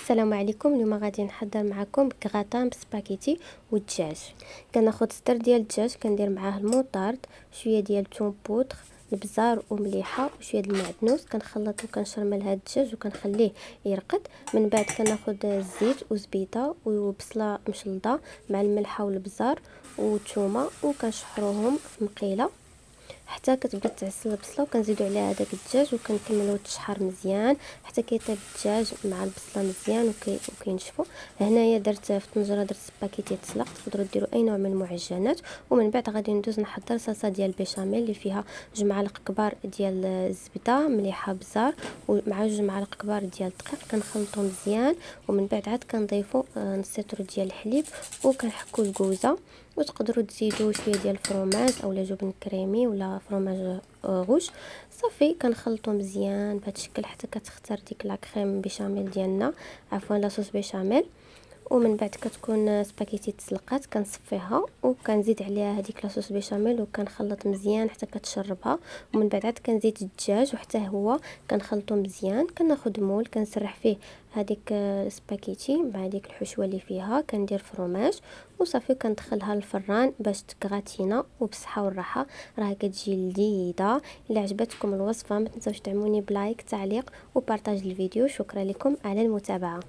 السلام عليكم. اليوم غادي نحضر معكم كغطان بسباغيتي والدجاج. كناخذ صدر ديال الدجاج، كندير معاه المطارد، شويه ديال الثوم بودغ، البزار ومليحه وشويه د المعدنوس. كنخلط وكنشرمل هذا الدجاج وكنخليه يرقد. من بعد كناخذ الزيت وزبيده وبصله مشلضه مع الملحه والبزار والثومه، وكنشحروهم في مقيله حتى كتبدا تعسل البصله، وكنزيدوا عليها هذاك الدجاج وكنكملوا تشحر مزيان حتى كيطيب الدجاج مع البصله مزيان وكينشفوا. هنايا درت في طنجره درت سباكيتي تسلق، تقدروا ديروا اي نوع من المعجنات. ومن بعد غادي ندوز نحضر صلصه ديال البيشاميل اللي فيها 2 معالق كبار ديال الزبده مليحه بزار ومع 2 معالق كبار ديال الدقيق. كنخلطهم مزيان، ومن بعد عاد كنضيفوا نص لتر ديال الحليب وكنحكوا الكوزه. وتقدروا تزيدوا شويه ديال الفرماج اولا جبن كريمي ولا فرماج غوش. صافي كنخلطوا مزيان بهذا الشكل حتى كتختار ديك لا كريم بيشاميل ديالنا، عفوا لاصوص بيشاميل. ومن بعد كتكون سباغيتي تسلقات كنصفيها وكنزيد عليها هذيك لاصوص بيشاميل وكنخلط مزيان حتى كتشربها. ومن بعد عاد كنزيد الدجاج وحتى هو كنخلطو مزيان. كناخذ مول كنسرح فيه هذيك سباغيتي مع ديك الحشوه اللي فيها، كندير فرماج وصافي كندخلها للفران باش تكغاتينا. وبصحه والراحه راه كتجي لذيذه. الا عجبتكم الوصفه ما تنساوش تعملوني بلايك، تعليق وبارطاج الفيديو. شكرا لكم على المتابعه.